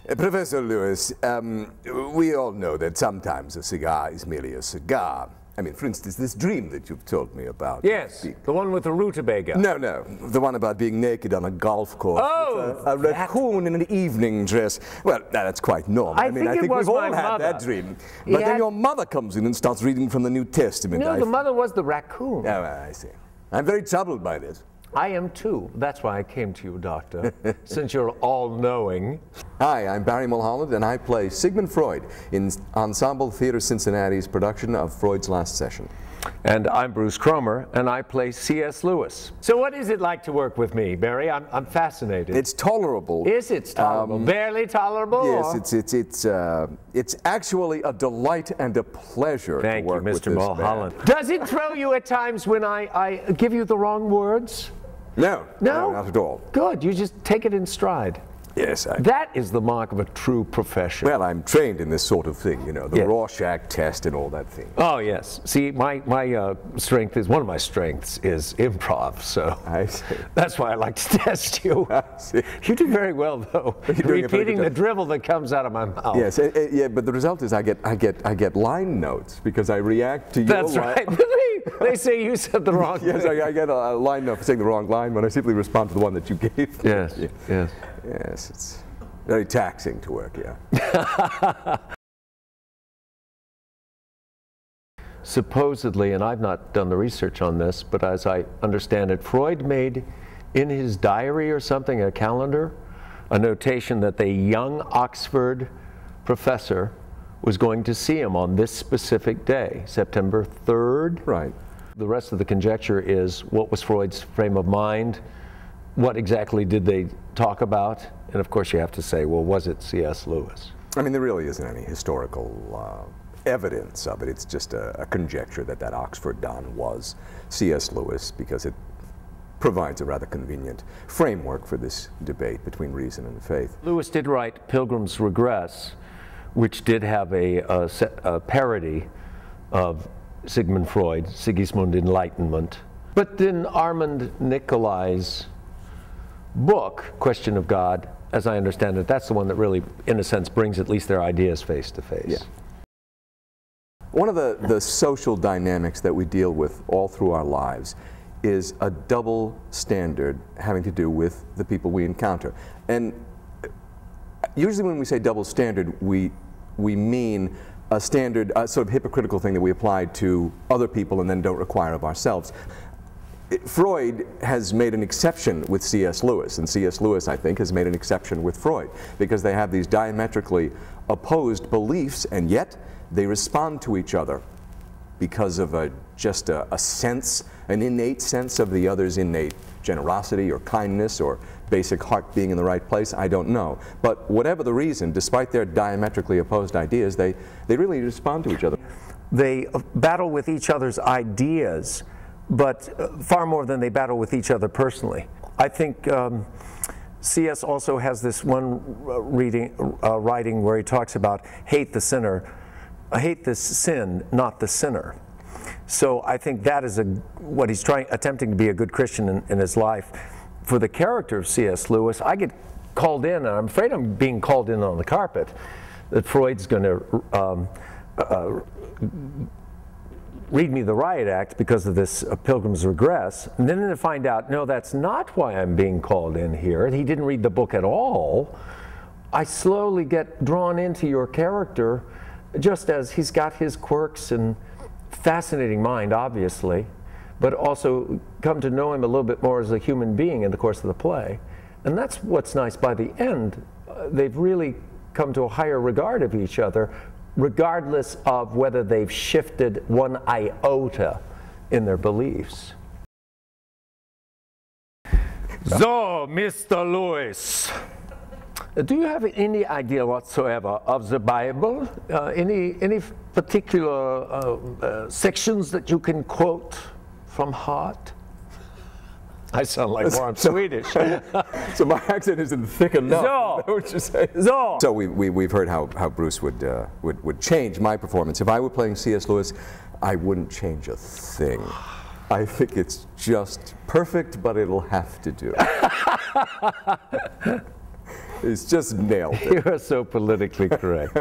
Professor Lewis, we all know that sometimes a cigar is merely a cigar. I mean, for instance, this dream that you've told me about. Yes, the one with the rutabaga. No, the one about being naked on a golf course with a raccoon in an evening dress. Well, that's quite normal. I think we've all had mother. that dream. But then your mother comes in and starts reading from the New Testament. No, the mother was the raccoon. Oh, I see. I'm very troubled by this. I am too. That's why I came to you, Doctor, since you're all-knowing. Hi, I'm Barry Mulholland, and I play Sigmund Freud in Ensemble Theatre Cincinnati's production of Freud's Last Session. And I'm Bruce Cromer, and I play C.S. Lewis. So what is it like to work with me, Barry? I'm fascinated. It's tolerable. Is it tolerable? Barely tolerable? Yes, it's actually a delight and a pleasure to work with this man. Thank you, Mr. Mulholland. Does it throw you at times when I give you the wrong words? No, not at all. Good, you just take it in stride. Yes, that is the mark of a true professional. Well, I'm trained in this sort of thing, you know, the Rorschach test and all that thing. Oh, yes. See, my strength is, one of my strengths is improv, so I see. That's why I like to test you. I see. You do very well, though, repeating the drivel that comes out of my mouth. Yes, yeah, but the result is I get line notes because I react to your That's right. They say you said the wrong thing. Yes, I get a line note for saying the wrong line, but I simply respond to the one that you gave. Yes, yes. Yes, it's very taxing to work, yeah. Supposedly, and I've not done the research on this, but as I understand it, Freud made in his diary or something, a calendar, a notation that the young Oxford professor was going to see him on this specific day, September 3rd. Right. The rest of the conjecture is, what was Freud's frame of mind? What exactly did they talk about? And of course you have to say, well, was it C.S. Lewis? I mean, there really isn't any historical evidence of it. It's just a conjecture that Oxford Don was C.S. Lewis, because it provides a rather convenient framework for this debate between reason and faith. Lewis did write Pilgrim's Regress, which did have a parody of Sigmund Freud, Sigismund Enlightenment. But then Armand Nicholi's book, Question of God, as I understand it, that's the one that really, in a sense, brings at least their ideas face to face. Yeah. One of the social dynamics that we deal with all through our lives is a double standard having to do with the people we encounter. And usually when we say double standard, we mean a standard, a sort of hypocritical thing that we apply to other people and then don't require of ourselves. Freud has made an exception with C.S. Lewis, and C.S. Lewis, I think, has made an exception with Freud, because they have these diametrically opposed beliefs, and yet they respond to each other because of just a sense, an innate sense of the other's innate generosity or kindness or basic heart being in the right place. I don't know. But whatever the reason, despite their diametrically opposed ideas, they really respond to each other. They battle with each other's ideas, but far more than they battle with each other personally. I think C.S. also has this one writing where he talks about hate the sinner, hate the sin, not the sinner. So I think that is what he's attempting to be a good Christian in his life. For the character of C.S. Lewis, I get called in, and I'm afraid I'm being called in on the carpet, that Freud's going to read me the riot act because of this Pilgrim's Regress, and then to find out, no, that's not why I'm being called in here. He didn't read the book at all. I slowly get drawn into your character, just as he's got his quirks and fascinating mind, obviously, but also come to know him a little bit more as a human being in the course of the play. And that's what's nice. By the end, they've really come to a higher regard of each other, regardless of whether they've shifted one iota in their beliefs. So, Mr. Lewis, do you have any idea whatsoever of the Bible? Any particular sections that you can quote from heart? I sound like more Swedish. So my accent isn't thick enough. So, is that what you're saying? So we've heard how Bruce would change my performance. If I were playing C.S. Lewis, I wouldn't change a thing. I think it's just perfect, but it'll have to do. He's just nailed it. You are so politically correct.